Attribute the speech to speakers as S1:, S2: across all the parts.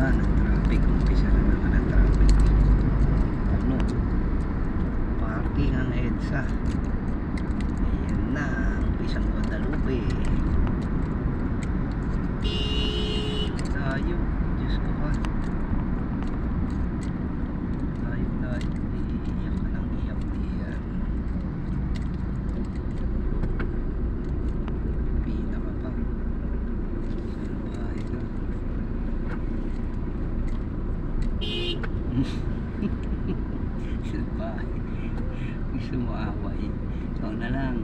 S1: naman ang traffic. Umpisa na naman ang traffic. Ano? Parking ang EDSA. Ayan na. Umpisang Guadalupe. Tayo. Diyos ko ka. Tayo. Iiyak ka ng iyak diyan. Pina ka pa. Salbahe ka. Salbahe. Gusto mo away. Ikaw na lang.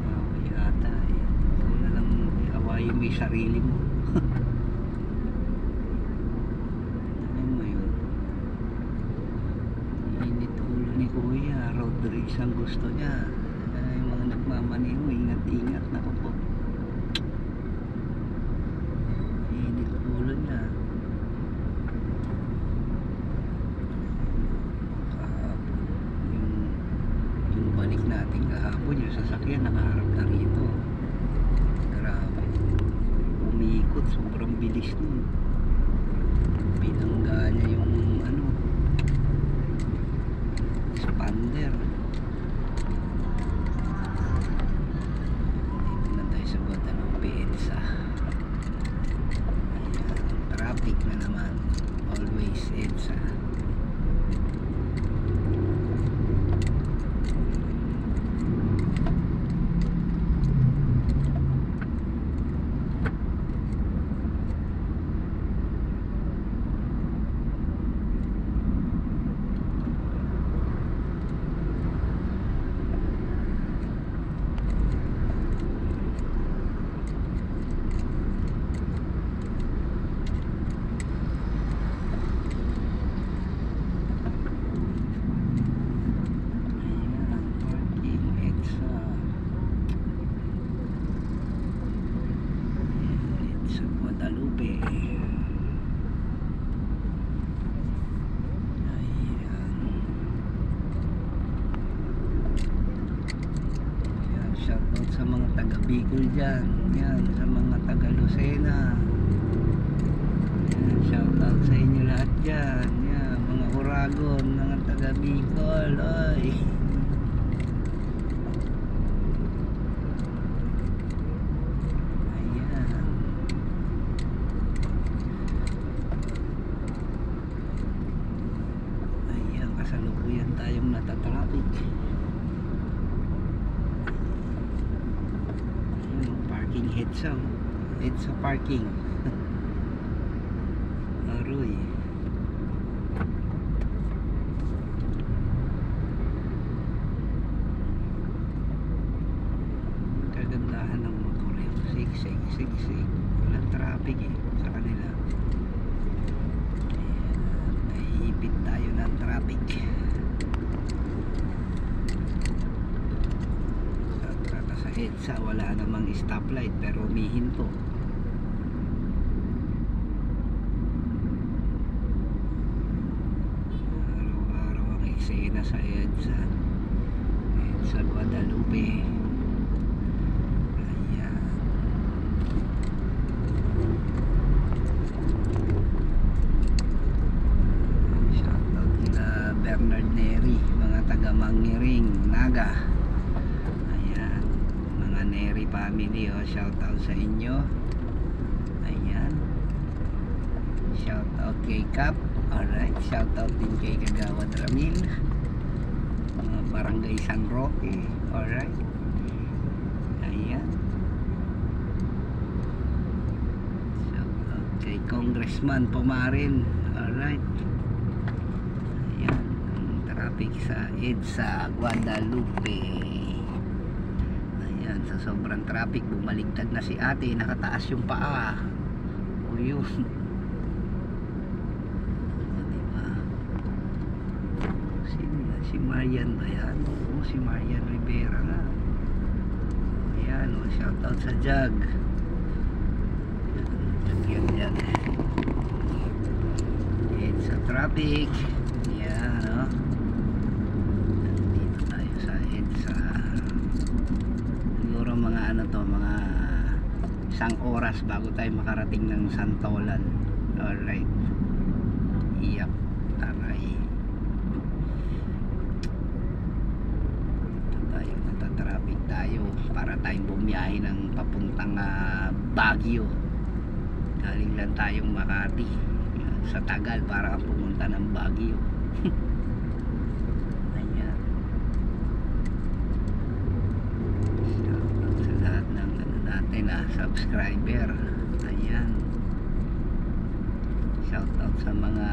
S1: Away ata eh. Ikaw na lang awayin mo yung sarili mo. Ano mo yun? Init ulo ni Kuya. Road race ang gusto niya. Yung mga nagmamaniho, ingat-ingat na ako po. Init ulo niya. Yung balik natin kahapon, yung sasakyan nakaharap na rito. Grabe. Umiikot, sobrang bilis nun. Binangga niya yung ano, expander. Dito na tayo sa Guadalupe EDSA. Ayan, traffic na naman. Always EDSA. Shoutout sa mga taga Bicol dyan. Yan, sa mga taga Lucena. Yan, shoutout sa inyo lahat dyan. Yan, mga Uragon, mga taga Bicol. Oy. Ayan. Ayan, kasalukuyan tayong natatraffic. EDSA parking. Aroy. Kagandahan ng motor yun. Siksik. Walang traffic eh sa kanila. Naiipit tayo ng traffic. Sa EDSA wala namang stoplight pero humihinto. Araw-araw ang eksena sa EDSA Guadalupe. Ayan. Shoutout nila Bernard Neri, mga taga Mangiring, Naga. Neri family, oh, shout out sa inyo. Ayan, shout out kay Cap. Alright, shout out din kay Kagawad Ramil, mga barangay San Roque. Alright, ayan, shout out kay Congressman Pumarin. Alright, ayan, ang traffic sa EDSA Guadalupe. Sa sobrang traffic, bumaligtad na si ate, nakataas yung paa. O yun, o diba? Si Marian ba yan? O si Marian Rivera nga. Ayan, o, shoutout sa Jag. Yan. It's a traffic. Yan, o. Dito tayo sa EDSA. Siguro mga ano to, mga isang oras bago tayo makarating ng Santolan. Alright. Iyak. Aray. Ito tayo, natatraffic tayo para tayong bumiyahe ng papuntang Baguio. Galing lang tayong Makati sa Tagal para pumunta ng Baguio. Ayan. Sa lahat ng natin subscriber. Ayan. Shoutout sa mga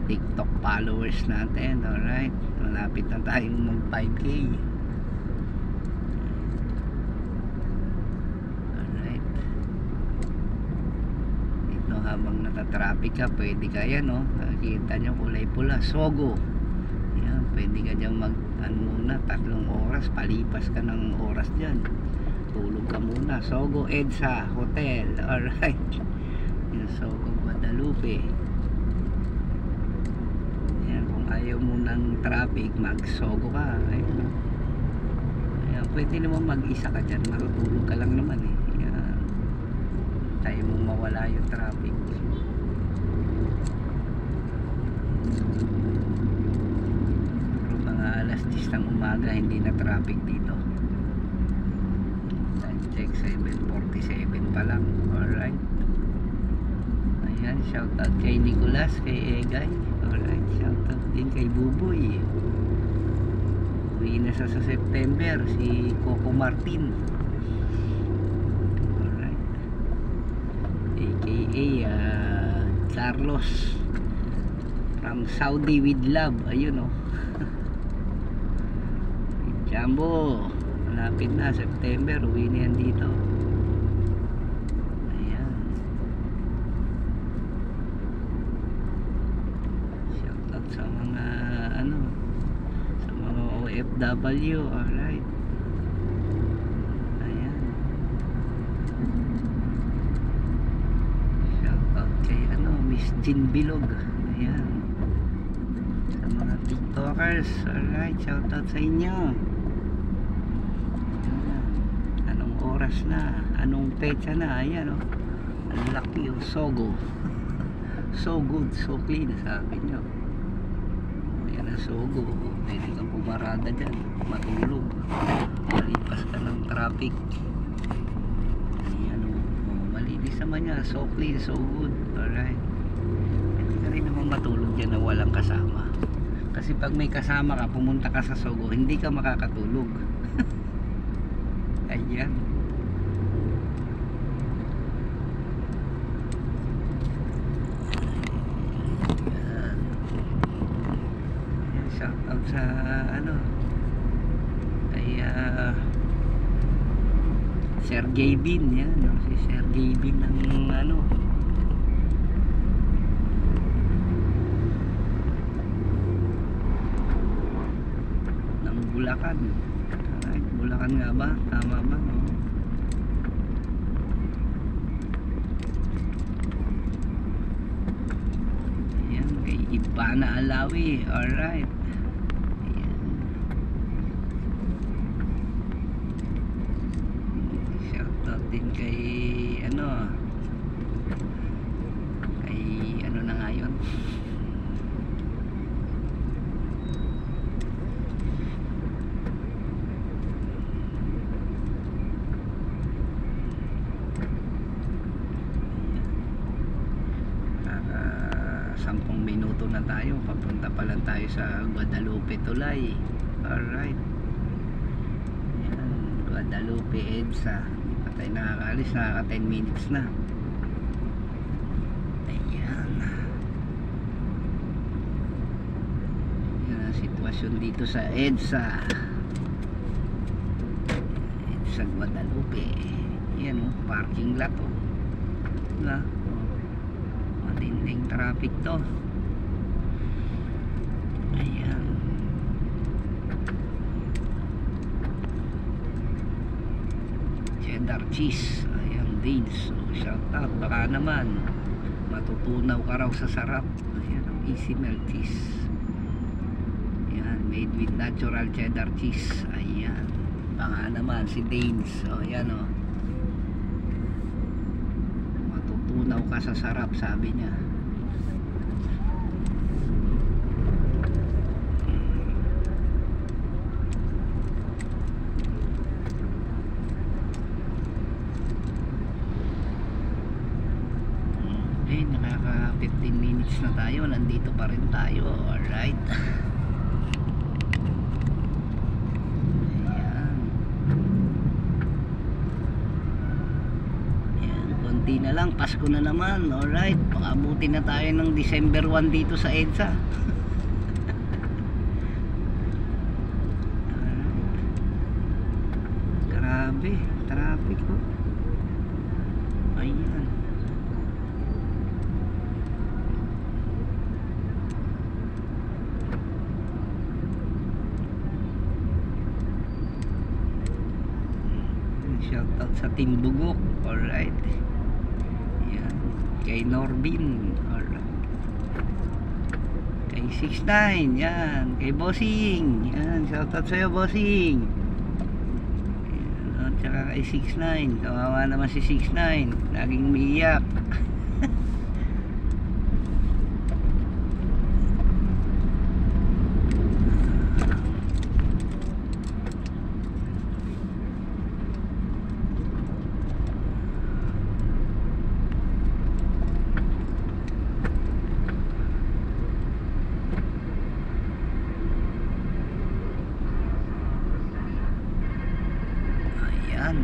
S1: TikTok followers natin. Alright. Malapit na tayong mag 5K. Alright. Ito habang natatraffic ka, pwede ka yan, no? Nakikita nyo kulay pula. Sogo. Ayan. Pwede ka dyan mag muna 3 oras. Palipas ka ng oras dyan. Tulog ka muna. Sogo Edsa Hotel. Alright. Yung Sogo Guadalupe. Ayan, kung ayaw mo ng traffic, mag-Sogo ka. Ayan. Ayan, pwede naman mag-isa ka dyan. Matutulog ka lang naman eh. Ayan. Tayo mong mawala yung traffic. Pero mga alas 10 ng umaga, hindi na traffic dito. Time check 7:47 pa lang. Alright. Ayan, shoutout kay Nicolas, kay Egay. Alright, shoutout din kay Buboy. Uwi na sa September si Coco Martin. Alright. AKA Carlos from Saudi with love. Ayun oh. Jumbo, malapit na September, uwi na yan dito. Sa mga sa mga OFW. Alright. Ayan. Shoutout kay Miss Jean Bilog. Ayan. Sa mga TikTokers. Alright, shoutout sa inyo. Ayan. Anong oras na? Anong petsa na? Ayan oh. Ang laki yung Sogo. So good, so clean, sabi nyo. Sogo, pwede kang pumarada dyan, matulog, malipas ka ng traffic. Ayan o, malinis naman niya, so clean, so good. Alright, pwede ka rin naman matulog dyan na walang kasama, kasi pag may kasama ka, pumunta ka sa Sogo, hindi ka makakatulog. Ayan. Shoutout sa kay Sir Gavin yan, si Sir Gavin ng ng Bulacan. Alright, Bulacan nga ba? Tama ba? No? Ayan, kay Ipana Alawi. Alright. Din kay na nga yun, sampung minuto na tayo, papunta pa lang tayo sa Guadalupe Tulay. Alright. Yan, Guadalupe Edsa. Tayo nakakalis, nakaka 10 minutes na. Ayan. Yan ang sitwasyon dito sa EDSA Guadalupe. Yan o, parking lot o. Diba? Matinding traffic to. Ayan. Cheddar cheese. Ayan din. So shout out. Baka naman matutunaw ka raw sa sarap. Ayan ang easy melt cheese. Ayan, made with natural cheddar cheese. Ayan. Baka naman si Danes. So ayan o. ka sa sarap, sabi niya. Okay, nakaka 15 minutes na tayo, nandito pa rin tayo. Alright. Konti na lang, Pasko na naman. Alright, pakabuti na tayo ng December 1 dito sa EDSA. Grabe, traffic ko. Ayan. Shout out sa Team Bugok. Alright. Kay Norbin, alright. Kay 69, yan. Kay Bossing, yan. Shoutout sa'yo, Bossing. Yan. At saka kay 69, kawawa naman si 69, laging umiiyak.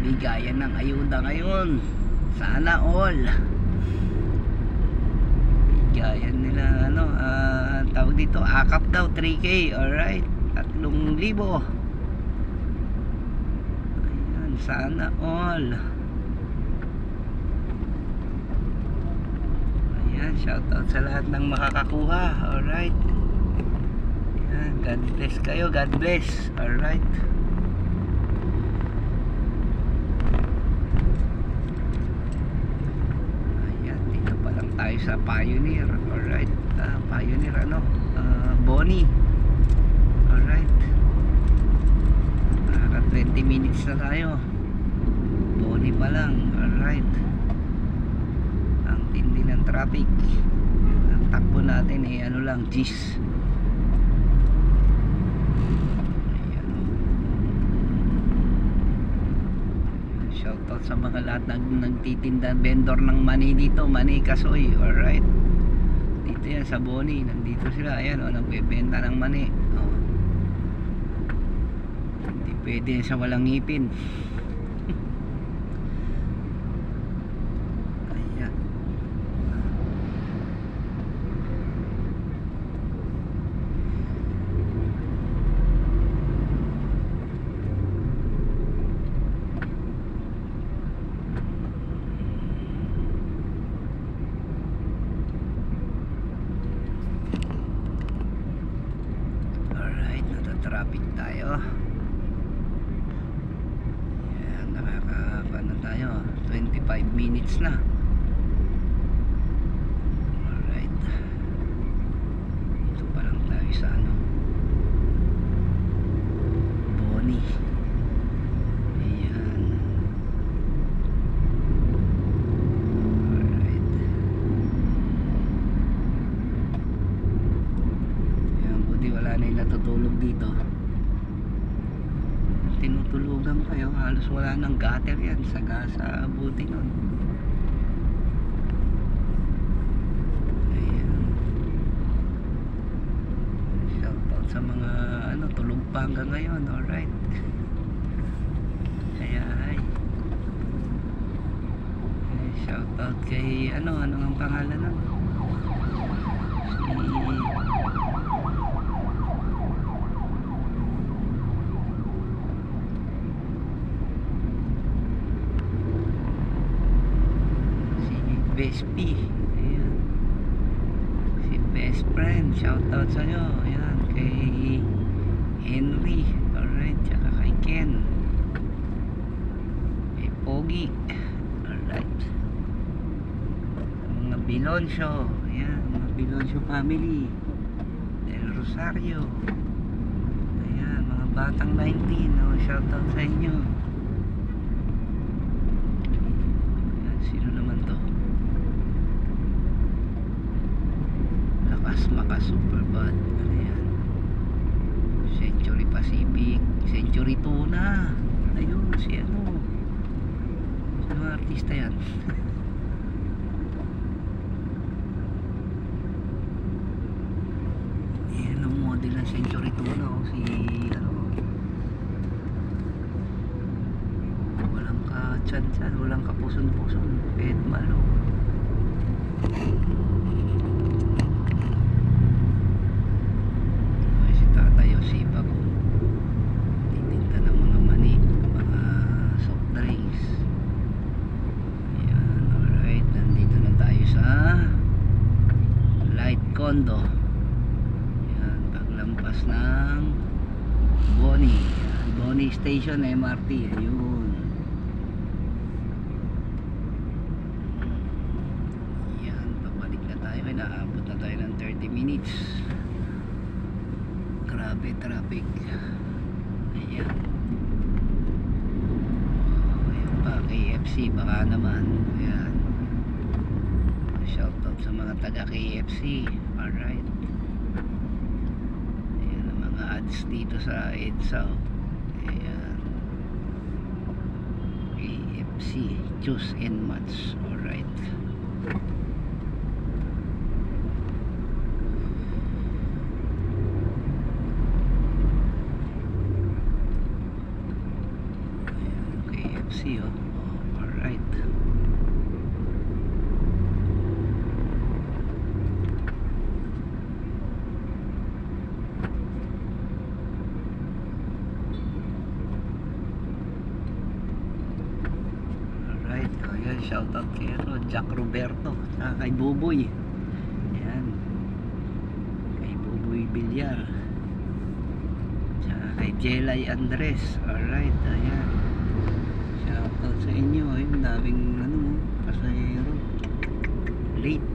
S1: Bigayan ng ayuda ngayon, sana all. Bigayan nila ano, tawag dito, akap daw 3K. Alright, 3,000. Ayan, sana all. Ayan, shoutout sa lahat ng makakakuha. Alright, ayan, God bless kayo, God bless. Alright. Tayo sa Pioneer. Alright, Pioneer ano, Bonnie. Alright, 20 minutes na tayo, Bonnie pa lang. Alright, ang tindi ng traffic. Ang takbo natin eh ano lang, G's. Shoutout sa mga lahat nagtitinda, vendor ng mani dito, Mani Kasoy. Alright, dito yan sa Bonnie, nandito sila. Ayan o, nagbebenta ng mani. Hindi pwede sa walang ngipin. Ayan. Traffic tayo. Ayan, nakakapano tayo, 25 minutes na. Alright, dito pa lang tayo sa ano, Bonnie. Ayan. Alright. Ayan, buti wala na yung natutulog dito. Tinutulugan kayo, halos wala nang gutter yan sa buti nun. Ayan. Shoutout sa mga ano, tulog pa hanggang ngayon. Alright, kaya hi. Shoutout kay ano ang pangalan nun, Bespi. Ayan, si best friend, shoutout sa nyo. Ayan, kay Henry. Alright, tsaka kay Ken, kay Pogi. Alright, mga Bilonsyo. Ayan, mga Bilonsyo family, Del Rosario. Ayan, mga batang 19. Shoutout sa inyo. Ayan, sino naman to? artista yan. Yan ang model ng Century Tuna, oh. Si ano, walang ka-chan-chan, walang kapuson-puson, pet malo. Si Tatay Yosipa ko titinda ng mga mani, mga soft drinks. Ayan, alright, nandito na tayo sa Light Condo. Ayan, paglampas ng Boni Station MRT. Ayun. Ayan, pabalik na tayo. Naabot na tayo ng 30 minutes. Grabe traffic. Ayan. Ayan pa, KFC baka naman. Ayan. Shoutout sa mga taga KFC. Alright. Ayan ang mga ads dito sa EDSA. Ayan. KFC Choose and Match. Alright. KFC, oh. Alright. Alright, ayan, shoutout kay Jack Roberto, kay Buboy. Ayan, kay Buboy Villar, kay Jelay Andres. Alright, ayan, shoutout sa inyo. Ayun, daming ano, pasahero late.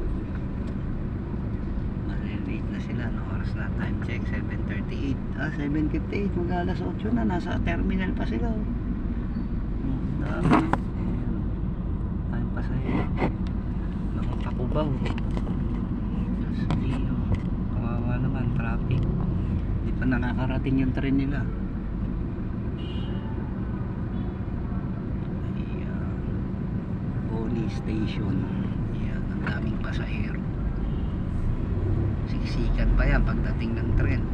S1: Malilate na sila. No oras na? Time check 7:38. 7:58. Mag alas 8 na. Nasa terminal pa sila. Dami. Ayan, daming pasahero. Mga Tacubaw. Diyos mio, kawawa naman, traffic. Hindi pa nakakarating yung tren nila. Station. Yan, ang daming pasahero. Siksikan pa yan pagdating ng tren.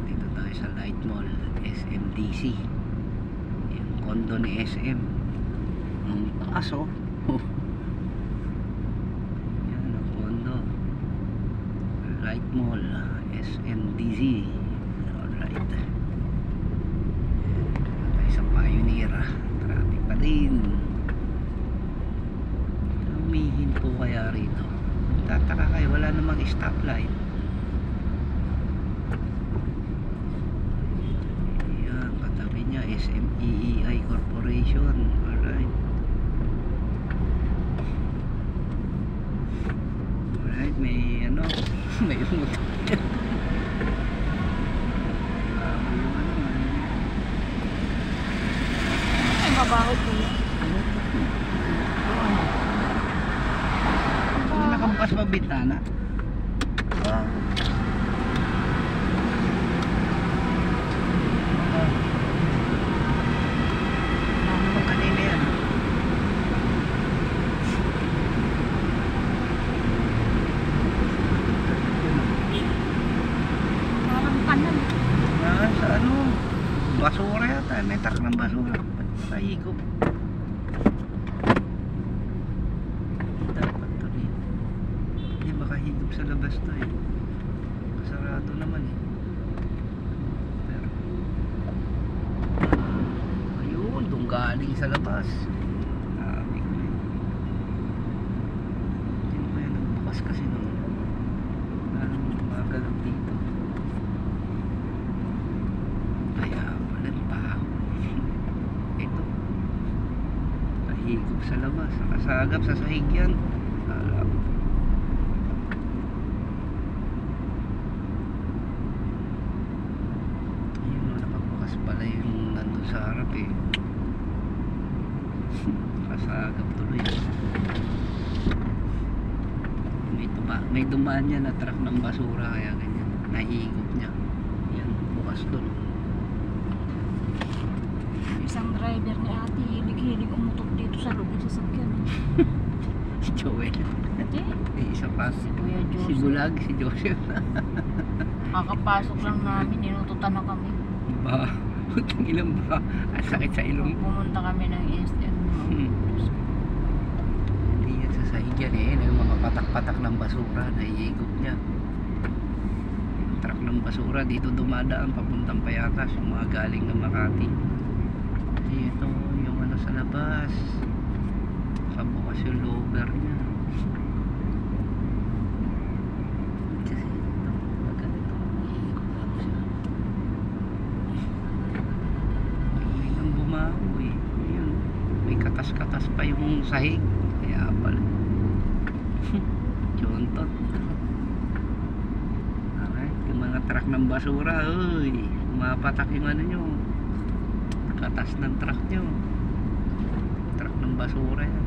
S1: Dito tayo sa Light Mall, SMDC. Yung condo ni SM. Ang taas, oh. Yan ang condo. Light Mall, SMDC. Alright. Tayo sa Pioneer. Traffic pa din. Humihinto kaya rito. Tataka kayo, wala namang stoplight. Ayan, katabi niya SMEEI Corporation. Alright. Alright, may ano, may motor.
S2: Bakit po?
S1: Nakampas pa bitana. Kanina yan.
S2: Parang kanan.
S1: Sa ano, basura yata. May truck ng basura. Nahigop. Dapat to rin. Hindi makahigop sa labas to eh. Sarado naman eh. Pero ayun, doon galing sa labas. Sabi ko eh. Hindi mo kaya nagbukas kasi nung magalap dito. Kaya walang tao. Ito, kahigop sa labas, nakasagap sa sahig yan. Ayun, nakabukas pala yung nandun sa harap eh. Nakasagap tuloy. May dumaan niya na truck ng basura, kaya ganyan, nahigop niya. Yan, bukas doon.
S2: isang driver ni ate, hilig-hilig umutot dito sa loob ng sasakyan.
S1: Si Joel.
S2: Hindi.
S1: Isa pa.
S2: Si Kuya
S1: Si
S2: Joseph.
S1: Bulag, si Joseph.
S2: Kakapasok lang namin, inututan na kami.
S1: Ba, putang ilong ba? Ang sakit sa ilong.
S2: Pumunta kami ng instant.
S1: Hindi yan sa sahig yan eh. Yung mga patak-patak ng basura, naiigop niya. Yung truck ng basura, dito dumadaan, papuntang Payatas, yung mga galing ng Makati. Ito, yung ano sa labas. Kabukas yung lower niya. Kasi ito, maganda. Iikot lang siya. May nang bumaho eh. Ayun, may katas-katas pa yung sahig. Kaya pala. Chontot. Alright, yung mga truck ng basura, uy, mapatak yung ano nyo. Katas ng truck nyo. Truck ng basura yan.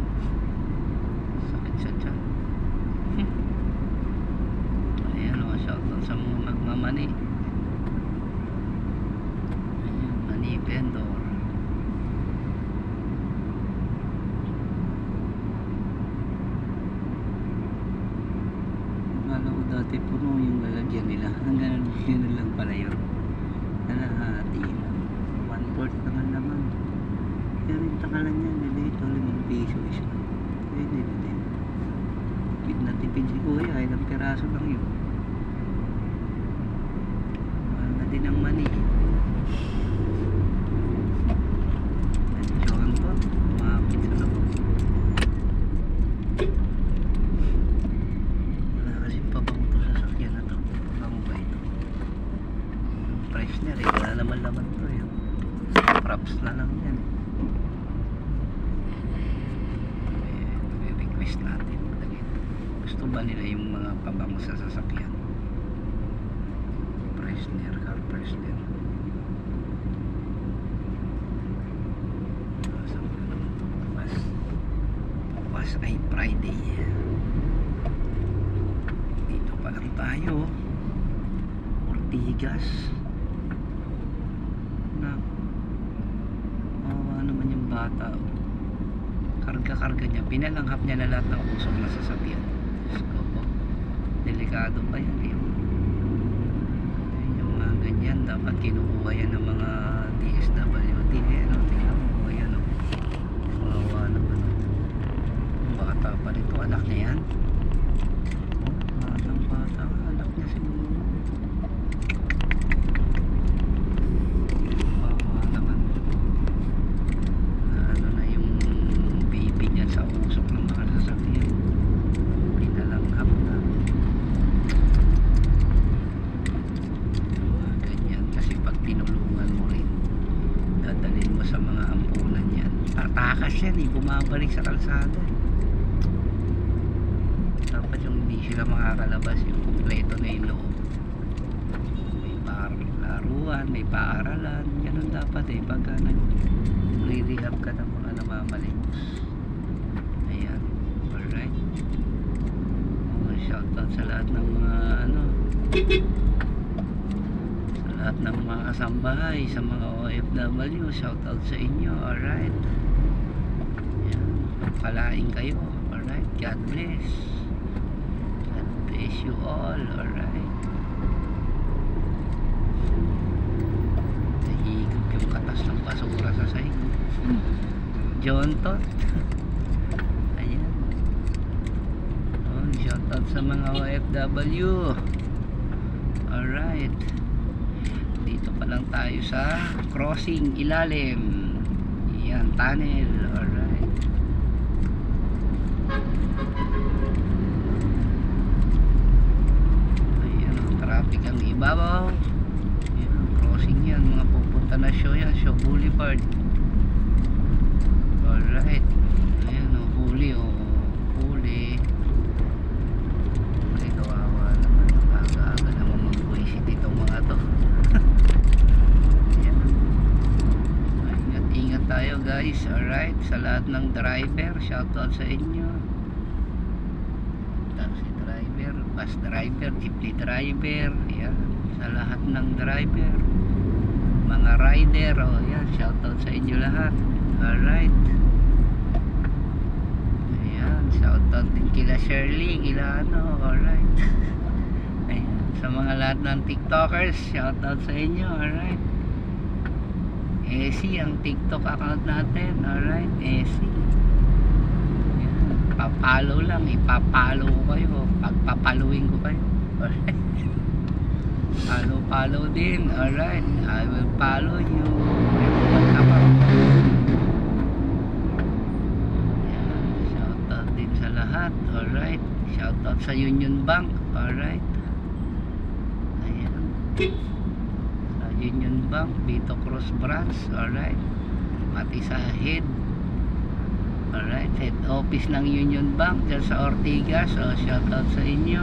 S1: Sakit sa tiyan. Ayan o, shoutout sa mga magmamani. Ayan, money vendor. Akala ko dati puno yung lalagyan nila. Hanggang yun lang pala yun. Kalahati lang. 1/4 naman naman. Kaya rin takalan yan. Dito 5 piso isa. Pwede na din. Tipid na tipid si kuya. Ilang piraso lang yun. Mahal na din ang mani. John to. Umapit sa loob. Wala kasing pabango to sa sakyan na to. Pabango ba ito? Price niya rin. Wala naman laman to yun. Props na lang yan. I-request natin. Gusto ba nila yung mga pabango sa sasakyan? Freshener, car freshener. Saan ba naman ito? Bukas ay Friday. Dito pa lang tayo. Ortigas. Bata, karga-karga niya, pinalanghap niya na lahat ng usok na sasakyan. Delikado pa yan eh. Yung mga ganyan dapat kinukuha yan ng mga DSWD eh, no? Tingnan mo, ayan o, kawawa naman o. Bata pa nito, anak niya yan. Batang bata, anak niya siguro. Sa usok ng mga sasakyan, pinalanghap na. Ganyan, kasi pag tinulungan mo rin, dadalhin mo sa mga ampunan yan, tatakas yan eh, bumabalik sa kalsada eh. Dapat yung hindi sila makakalabas, yung kumpleto na yung loob, may laruan, may paaralan, ganun dapat eh, pagka nag-rehab ka ng mga namamalimos. Shoutout sa lahat ng mga ano, sa lahat ng mga kasambahay, sa mga OFW, shoutout sa inyo. Alright, yan, pagpalain kayo. Alright, God bless you all. Alright, nahigop yung katas ng basura sa sahig. John Tot. Shoutout sa mga OFW. Alright, dito pa lang tayo sa crossing ilalim. Yan, tunnel. Alright, ayan ang traffic ang ibabaw. Yan, crossing yan, mga pupunta na show yan, Show Boulevard. Alright, ayan o, huli o, huli. Tayo guys, alright, sa lahat ng driver, shoutout sa inyo, taxi driver, bus driver, jeepney driver, yan, sa lahat ng driver, mga rider, yan, shoutout sa inyo lahat. Alright, ayan, shoutout din kila Shirley, kila ano. Alright, ayan, sa mga lahat ng tiktokers, shoutout sa inyo. Alright, Esi ang TikTok account natin. Alright, Esi, papalo lang, ipapalo ko kayo, pagpapaluin ko kayo. Alright, follow din. Alright, I will follow you. Ayan, shoutout din sa lahat. Alright, shoutout sa Union Bank. Alright, ayan, sa Union Bank, Vito Cruz branch. Alright, pati sa head. Alright, head office ng Union Bank dyan sa Ortigas. So shoutout sa inyo.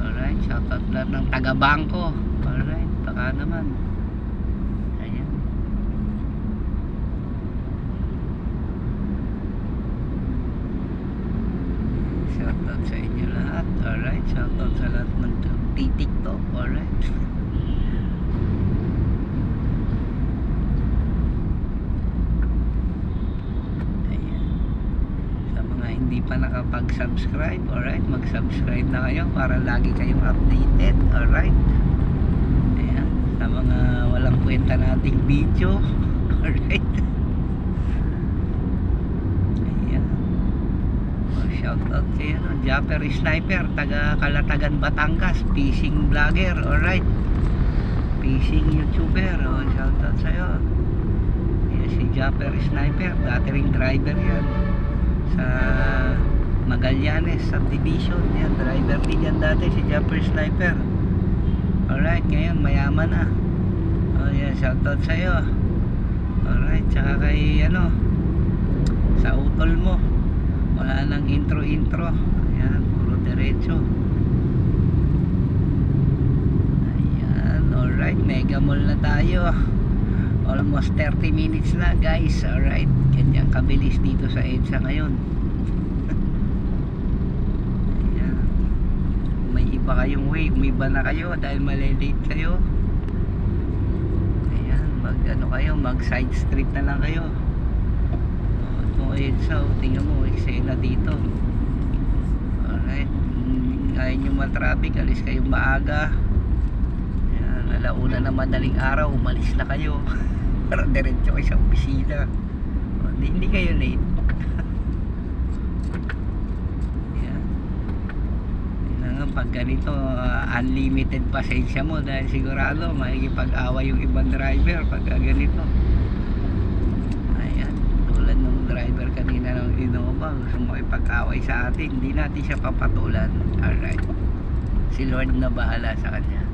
S1: Alright, shoutout lahat ng taga-bangko. Alright, baka naman. Ayan, shoutout sa inyo lahat. Alright, shoutout sa lahat ng TikTok. Alright, hindi pa nakapag-subscribe, alright, mag-subscribe na kayo para lagi kayong updated. Alright, ayan, sa mga walang kwenta nating video. Alright, ayan, shoutout kayo, no? Japper Sniper, taga Kalatagan, Batangas, fishing vlogger. Alright, fishing YouTuber. Shoutout sa'yo. Ayan, si Japper Sniper, dati ring driver yan sa Magallanes subdivision. Yan, driver din yan dati si Japper Sniper. Alright, ngayon mayaman na. Yan, shoutout sa'yo. Alright, tsaka kay ano, sa utol mo, wala nang intro. Ayan, puro diretso. Ayan, alright, mega mall na tayo. Almost 30 minutes na, guys. Alright, ganyan kabilis dito sa EDSA ngayon. Ayan, may iba kayong way, umiba na kayo dahil malilate kayo. Ayan, mag side street na lang kayo. Itong EDSA, tingnan mo, eksena dito. Alright, kaya nyo ma-traffic, alis kayong maaga. Ayan, alauna na madaling araw, umalis na kayo para diretso kayo sa opisina. Hindi kayo late. Ayan, pag ganito, unlimited pasensya mo dahil sigurado makikipag-away yung ibang driver pagka ganito. Ayan, tulad ng driver kanina ng Innova, gusto makipag-away sa atin, hindi natin siya papatulan. Alright, si Lord na bahala sa kanya.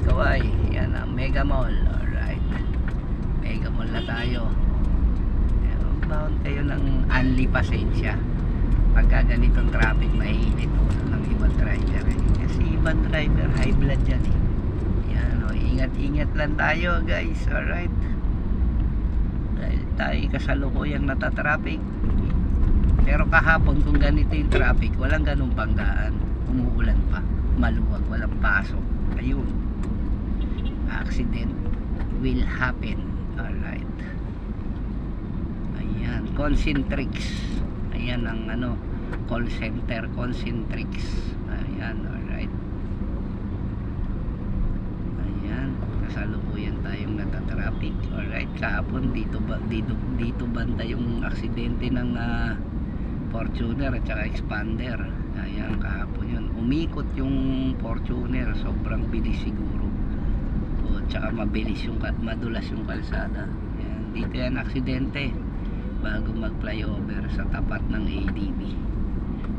S1: Kaway, yan ang Mega Mall. Alright, Mega Mall na tayo. Bound kayo ng unli pasensya pagka ganitong traffic, mainit ng ibang driver kasi ibang driver high blood yan yan, ingat lang tayo, guys. Alright, dahil tayo kasalukuyang natatraffic. Pero kahapon kung ganito yung traffic, walang ganung banggaan, umuulan pa, maluwag, walang pasok. Ayun, accident will happen. Alright, ayan, Concentrix. Ayan ang ano, call center, Concentrix. Ayan, alright. Ayan, kasalukuyan tayong natatraffic. Alright, kahapon dito banda yung aksidente ng Fortuner at saka Expander. Ayan, kahapon yun, umikot yung Fortuner, sobrang bilis siguro. Tsaka mabilis yung madulas yung kalsada. Ayan, dito yan aksidente bago mag flyover sa tapat ng ADB.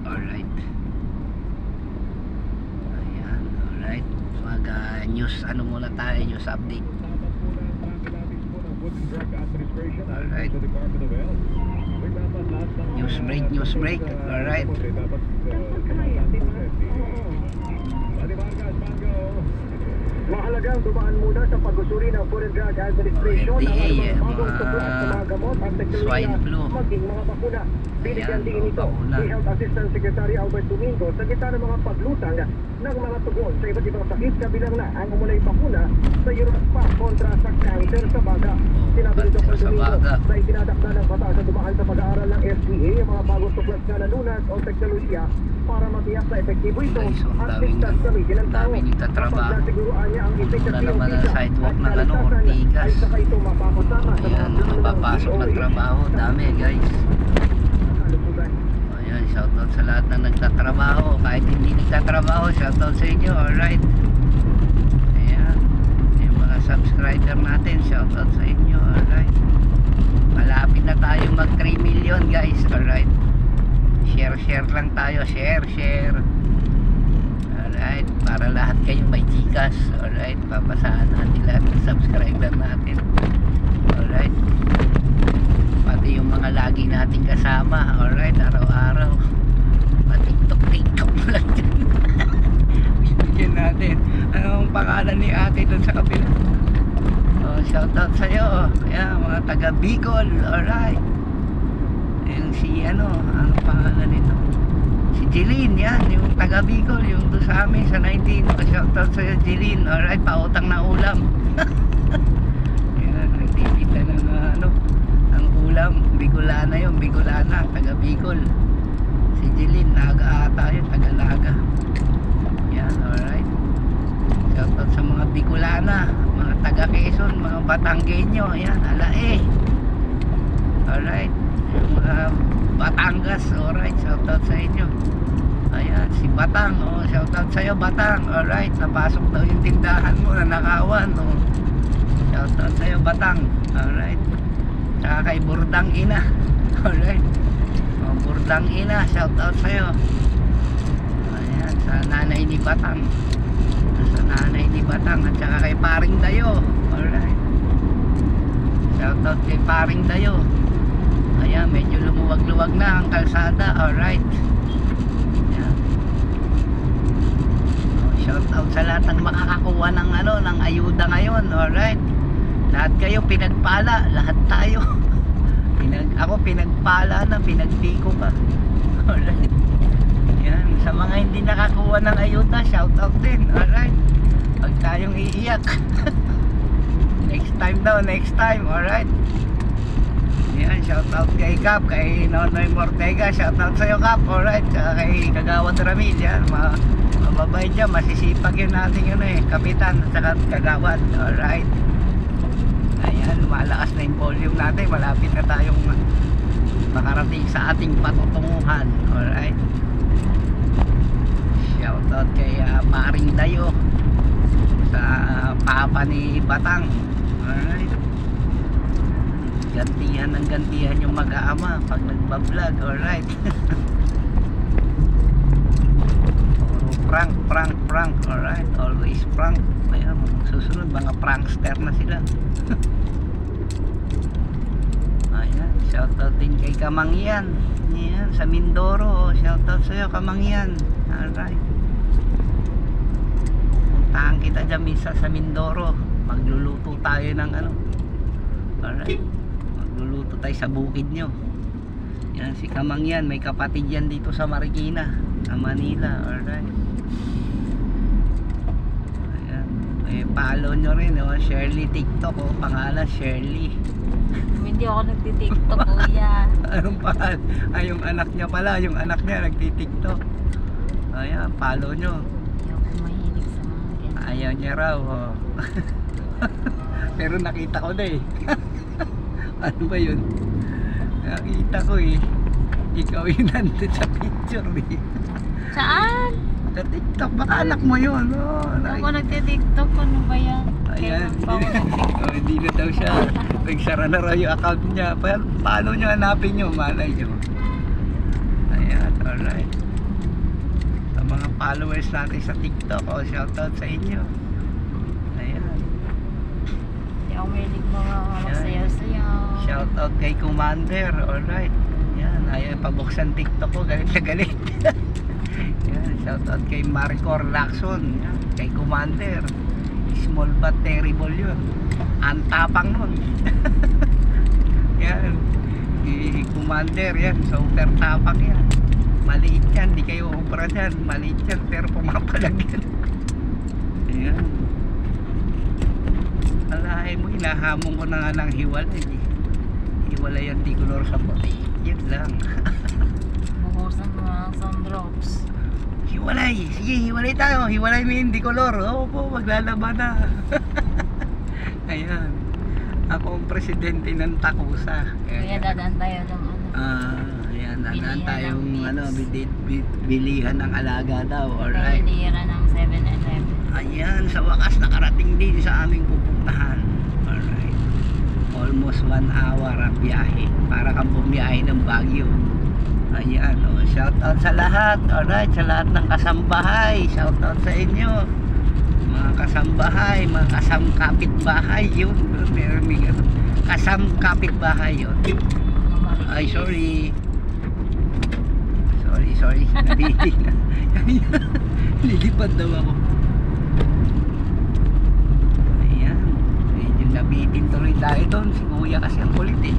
S1: Alright, ayan, alright, mag news ano muna tayo, news update. Alright, news break. Alright,
S3: Mahalagang dumaan muna sa pag-usuri ng Food and Drug Administration ang
S1: FDA,
S3: anumang bagong
S1: mga
S3: tuklas sa mga gamot at teknolohiya
S1: swine flu.
S3: maging mga bakuna. Binigyan
S1: Ayan,
S3: din
S1: mga
S3: ito
S1: bakuna.
S3: si Health Assistant Secretary Albert Domingo sa gitna ng mga paglutang ng mga tugon sa iba't ibang sakit kabilang na ang umulay bakuna sa Europe pa kontra sa cancer sa baga. Sinabi nito
S1: cancer
S3: kay
S1: sa
S3: Domingo
S1: baga.
S3: na itinadakda ng batas sa dumaan sa pag-aaral ng FDA ang mga bagong tuklas na nalunas o teknolohiya para matiyak na epektibo ito
S1: Guys, ang
S3: at
S1: daming-
S3: ligtas gamitin ng tao.
S1: daming nagtatrabaho.
S3: Kapag nasiguruan niya ang efficacy
S1: Wala
S3: ng
S1: naman ang
S3: visa
S1: sidewalk
S3: at
S1: ng ano,
S3: kaligtasan,
S1: Ortigas.
S3: ay saka ito mapapasama sa
S1: Ayan,
S3: mga
S1: mapapasok ng trabaho. Dami guys.
S3: kalusugan.
S1: Ayan, shoutout sa lahat na nagtatrabaho. Kahit hindi nagtatrabaho, shoutout sa inyo. Alright. Ayan. Yung mga subscriber natin, shoutout sa inyo. Alright. Malapit na tayo mag 3 million guys. Alright. Share lang tayo. Share. Alright. Para lahat kayo may Gcash. Alright. Papasahan natin lahat ng subscriber natin. Alright. Pati yung mga lagi nating kasama. Alright. Araw-araw. Pa-TikTok lang dyan. Bibigyan natin. Anong pangalan ni ate dun sa kabila? Oh, shoutout sa'yo. Ayan, mga taga Bicol. Alright. Yung si anong pangalan nito? Si Jeline, yan. Yung taga Bicol. Yung doon sa amin sa 19. Shoutout sa'yo, Jeline. Alright, pautang na ulam. Yan, nagtitita ng ang ulam. Bicolana yun, Bicolana. Taga Bicol. Si Jeline, Naga ata yun. Taga Naga. Yan, alright. Shoutout sa mga Bicolana. Mga taga Quezon, mga Batanggenyo. Ayan, alae. Alright. Yung mga Batangas. Alright, shoutout sa inyo. Ayan, si Batang. Oh, shoutout sa'yo, Batang. Alright, napasok daw yung tindahan mo na nakawan. Oh. Shoutout sa'yo, Batang. Alright. Tsaka kay Burdang Ina. Alright. Oh, Burdang Ina, shoutout sa'yo. Ayan, sa nanay ni Batang. Sa nanay ni Batang. At saka kay Paring Dayo. Alright. Shoutout kay Paring Dayo. Ayan, medyo lumuwag-luwag na ang kalsada. Alright. Ayan. Oh, shoutout sa lahat ng makakakuha ng ng ayuda ngayon. Alright. Lahat kayo pinagpala. Lahat tayo. Ako pinagpala na, pinagpiko pa. Alright. Yan. Sa mga hindi nakakuha ng ayuda, shoutout din. Alright. Huwag tayong iiyak. Next time daw, next time. Alright. Yan, shoutout kay Cap, kay Nonoy Mortega. Shoutout sa'yo, Cap. Alright. Tsaka kay Kagawad Ramil. Yan, mababay dyan. Masisipag yun natin kapitan at saka Kagawad. Alright. Ayan, lumalakas na yung volume natin. Malapit na tayong makarating sa ating patutunguhan. Alright. Shoutout kay Paring Dayo sa papa ni Batang. Alright. Gantihan yung mag-aama pag nagbablog. Alright. Prank. Alright. Always prank. Ayan, susunod mga prankster na sila. Ayan, shoutout din kay Kamangyan. Ayan, sa Mindoro. Shoutout sa'yo, Kamangyan. Alright. Puntahan kita dyan minsan sa Mindoro. Magluluto tayo ng Alright. Magluluto tayo sa bukid nyo. Yan, si Kamangyan. May kapatid yan dito sa Marikina, sa Manila. Alright. Follow nyo rin, Shirley TikTok, pangalan Shirley.
S2: Hindi ako nagti-TikTok, kuya.
S1: Anong pangalan? Yung anak niya pala, yung anak niya nagti-TikTok. Ayan, follow nyo.
S2: Hindi ako mahilig sa mga ganyan.
S1: Ayaw niya raw. Pero nakita ko na Ano ba yun? Nakita ko ikaw yung nandun sa picture
S2: Saan?
S1: sa TikTok, baka anak mo yun.
S2: Ako nagti-TikTok, ano ba yan?
S1: Ayan,
S2: Kailan pa ako nag-TikTok?
S1: hindi na daw siya. Nagsara na raw yung account niya. Paano nyo hanapin nyo? Malay nyo. Ayan, alright. Sa mga followers natin sa TikTok, shoutout sa inyo. Ayan.
S2: Hindi ako mahilig mga magsayaw-sayaw.
S1: Shoutout kay Commander. Alright. Yan, ayaw pabuksan TikTok ko. Galit na galit. Yan, shoutout kay Maricor Lacson. Yan, kay Commander. small but terrible yun. Ang tapang nun. Yan. Commander yan. Super tapang yan. Maliit yan. Di kayo obra dyan. Maliit yan. Pero pumapalag yan. Ayan. Alahay mo, hinahamon ko na nga ng hiwalay. Hiwalay ang tikulor sa puti. Yun lang.
S2: Buhusan mo ng sun drops.
S1: Hiwalay. Sige, hiwalay tayo. Hiwalay mo yung dikolor. Oo po, maglalaban na. Ayan. Ako ang presidente ng Takusa.
S2: Kaya dadaan tayo ng ano.
S1: Ayan. Dadaan
S2: Bilihan
S1: tayong
S2: ng
S1: bilihan ng alaga daw. Alright.
S2: Kalira ng 7-Eleven.
S1: Ayan. Sa wakas nakarating din sa aming pupuntahan. Alright. Almost 1 hour ang biyahe. Para kang bumiyahe ng Baguio. Ayan, shout out sa lahat. Alright, sa lahat ng kasambahay. Shout out sa inyo. Mga kasambahay, mga kasamkapitbahay yun. Meron may kasamkapitbahay yun. Ay, sorry. Sorry. Nabitin na. Lilipad daw ako. Ayan. Medyo nabitin tuloy tayo doon. Si Kuya kasi ang kulit eh.